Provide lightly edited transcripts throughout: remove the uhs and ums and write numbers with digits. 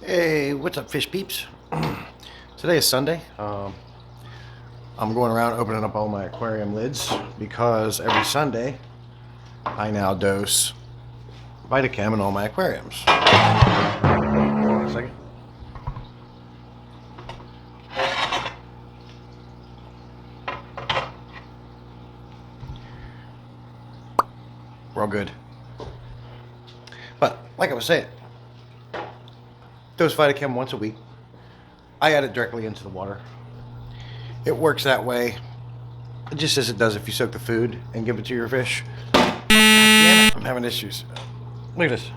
Hey, what's up, fish peeps? Today is Sunday. I'm going around opening up all my aquarium lids because every Sunday I now dose Vitachem in all my aquariums. Hold on a second. We're all good. But like I was saying, dose Vitachem once a week. I add it directly into the water. It works that way, just as it does if you soak the food and give it to your fish. God damn it, I'm having issues. Look at this.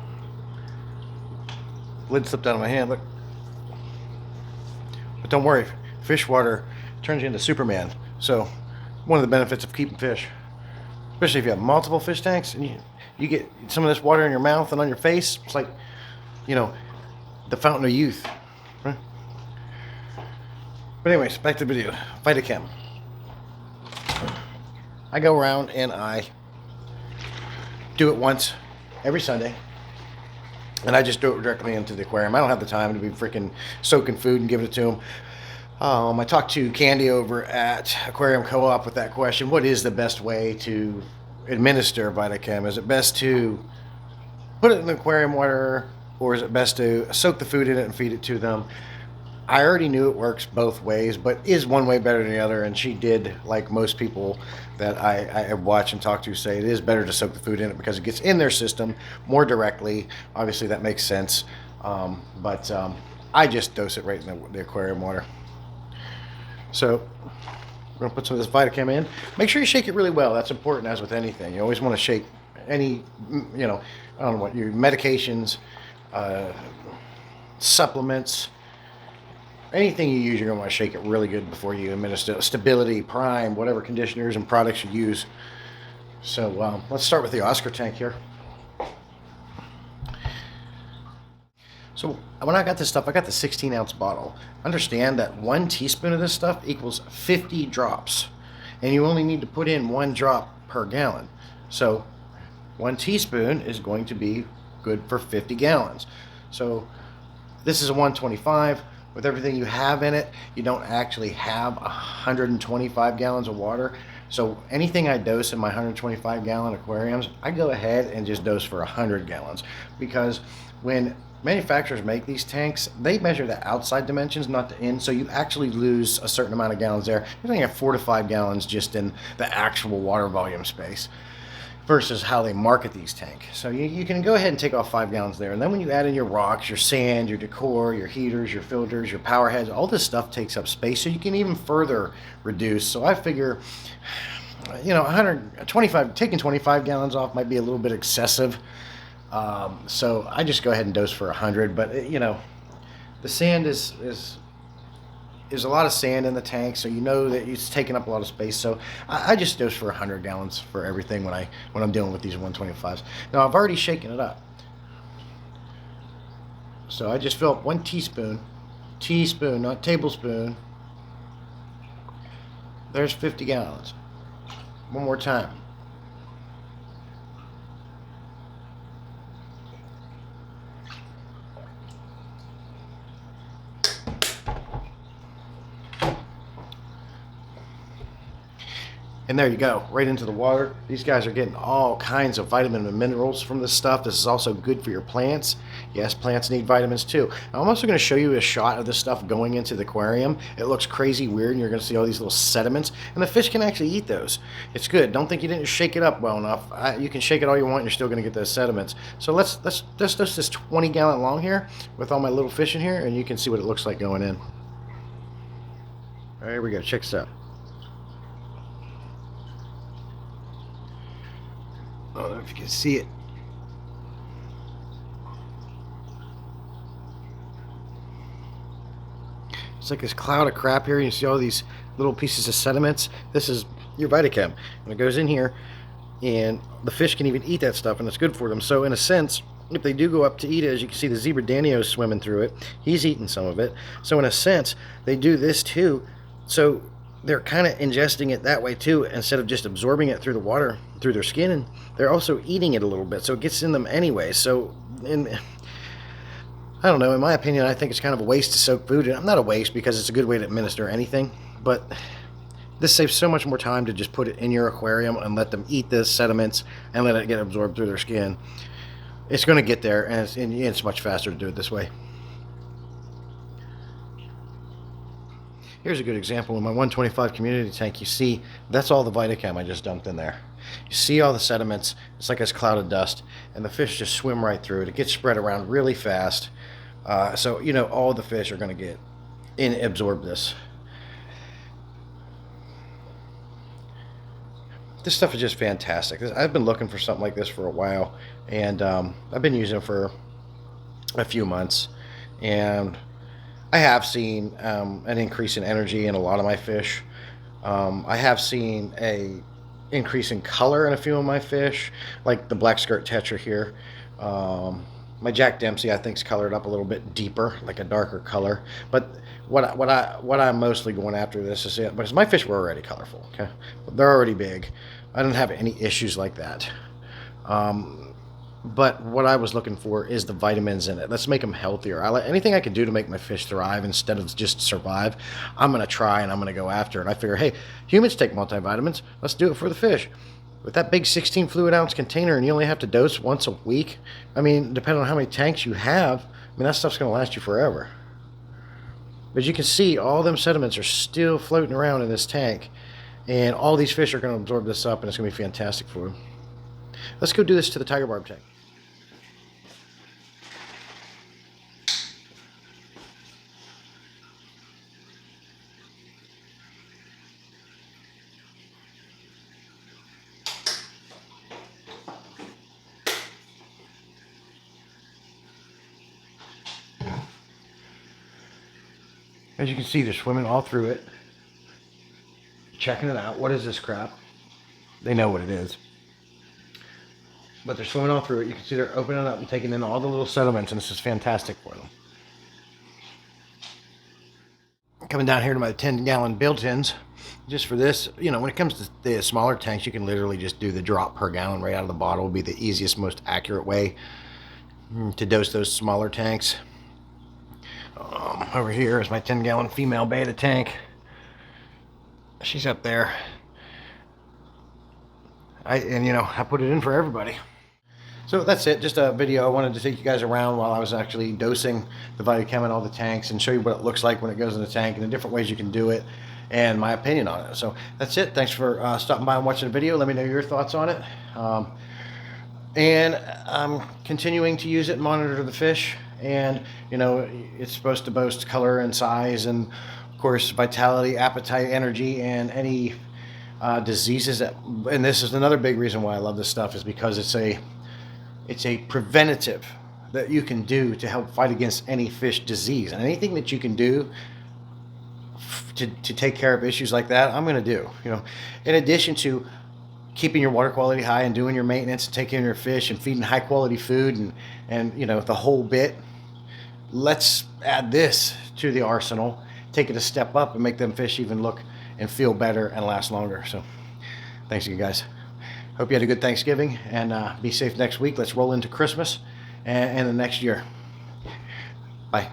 Lid slipped out of my hand, look. But don't worry, fish water turns you into Superman. So, one of the benefits of keeping fish, especially if you have multiple fish tanks, and you get some of this water in your mouth and on your face, it's like, the fountain of youth. Right? But anyways, back to the video. Vitachem. I go around and I do it once every Sunday. And I just do it directly into the aquarium. I don't have the time to be freaking soaking food and giving it to them. I talked to Candy over at Aquarium Co-op with that question. What is the best way to administer Vitachem? Is it best to put it in the aquarium water, or is it best to soak the food in it and feed it to them? I already knew it works both ways, but is one way better than the other? And she did, like most people that I watch and talk to, say it is better to soak the food in it because it gets in their system more directly. Obviously, that makes sense. But I just dose it right in the aquarium water. So we're going to put some of this Vitachem in. Make sure you shake it really well. That's important, as with anything. You always want to shake any, I don't know what, your medications, supplements, anything you use, you're going to want to shake it really good before you administer stability, prime, whatever conditioners and products you use. So let's start with the Oscar tank here. So when I got this stuff, I got the 16-ounce bottle. Understand that 1 teaspoon of this stuff equals 50 drops. And you only need to put in 1 drop per gallon. So 1 teaspoon is going to be good for 50 gallons. So this is a 125. With everything you have in it, you don't actually have 125 gallons of water. So anything I dose in my 125 gallon aquariums, I go ahead and just dose for 100 gallons. Because when manufacturers make these tanks, they measure the outside dimensions, not the in. So you actually lose a certain amount of gallons there. You only have 4 to 5 gallons just in the actual water volume space versus how they market these tanks. So you can go ahead and take off 5 gallons there. And then when you add in your rocks, your sand, your decor, your heaters, your filters, your power heads, all this stuff takes up space. So you can even further reduce. So I figure, 125, taking 25 gallons off might be a little bit excessive. So I just go ahead and dose for 100. But, the sand is there's a lot of sand in the tank, so you know that it's taking up a lot of space. So I just dose for 100 gallons for everything when I'm dealing with these 125s. Now I've already shaken it up, so I just fill up 1 teaspoon, not tablespoon. There's 50 gallons. One more time. And there you go, right into the water. These guys are getting all kinds of vitamin and minerals from this stuff. This is also good for your plants. Yes, plants need vitamins too. Now, I'm also going to show you a shot of this stuff going into the aquarium. It looks crazy weird, and you're going to see all these little sediments. And the fish can actually eat those. It's good. Don't think you didn't shake it up well enough. You can shake it all you want, and you're still going to get those sediments. So let's dose this 20-gallon long here with all my little fish in here, and you can see what it looks like going in. All right, here we go. Check this out. I don't know if you can see it. It's like this cloud of crap here. You see all these little pieces of sediments. This is your Vitachem. And it goes in here, and the fish can even eat that stuff, and it's good for them. So in a sense, if they do go up to eat it, as you can see the zebra Danio swimming through it, he's eating some of it. So in a sense, they do this too. So they're kind of ingesting it that way too, instead of just absorbing it through the water, through their skin, and they're also eating it a little bit, so it gets in them anyway. So I don't know, in my opinion, I think it's kind of a waste to soak food. And not a waste because it's a good way to administer anything, but this saves so much more time to just put it in your aquarium and let them eat the sediments and let it get absorbed through their skin. It's going to get there, and it's much faster to do it this way. Here's a good example. In my 125 community tank, you see that's all the Vitachem I just dumped in there. You see all the sediments. It's like this cloud of dust, and the fish just swim right through it. It gets spread around really fast. So, you know, all the fish are going to get in, absorb this. This stuff is just fantastic. I've been looking for something like this for a while, and I've been using it for a few months, and I have seen an increase in energy in a lot of my fish. I have seen a increase in color in a few of my fish, like the black skirt tetra here. My Jack Dempsey, I think, is colored up a little bit deeper, like a darker color. But what I'm mostly going after this is it, because my fish were already colorful. Okay, they're already big. I didn't have any issues like that. But what I was looking for is the vitamins in it. Let's make them healthier. Anything I can do to make my fish thrive instead of just survive, I'm going to try and I'm going to go after it. I figure, hey, humans take multivitamins. Let's do it for the fish. With that big 16 fluid ounce container and you only have to dose once a week, I mean, depending on how many tanks you have, I mean, that stuff's going to last you forever. But you can see all them sediments are still floating around in this tank. And all these fish are going to absorb this up, and it's going to be fantastic for them. Let's go do this to the tiger barb tank. As you can see, they're swimming all through it, checking it out. What is this crap? They know what it is. But they're swimming all through it. You can see they're opening it up and taking in all the little sediments, and this is fantastic for them. Coming down here to my 10-gallon built-ins, just for this, you know, when it comes to the smaller tanks, you can literally just do the drop per gallon right out of the bottle. Would be the easiest, most accurate way to dose those smaller tanks. Over here is my 10-gallon female betta tank. She's up there. I put it in for everybody. So that's it, just a video. I wanted to take you guys around while I was actually dosing the Vitachem in all the tanks and show you what it looks like when it goes in the tank and the different ways you can do it and my opinion on it. So that's it. Thanks for stopping by and watching the video. Let me know your thoughts on it. And I'm continuing to use it and monitor the fish. And, you know, it's supposed to boast color and size and, of course, vitality, appetite, energy, and any diseases. And this is another big reason why I love this stuff, is because it's a preventative that you can do to help fight against any fish disease. And anything that you can do to take care of issues like that, I'm going to do. You know, in addition to keeping your water quality high and doing your maintenance and taking care of your fish and feeding high quality food and you know, the whole bit, let's add this to the arsenal, take it a step up and make them fish even look and feel better and last longer. So thanks again, guys. Hope you had a good Thanksgiving, and be safe next week. Let's roll into Christmas and the next year. Bye.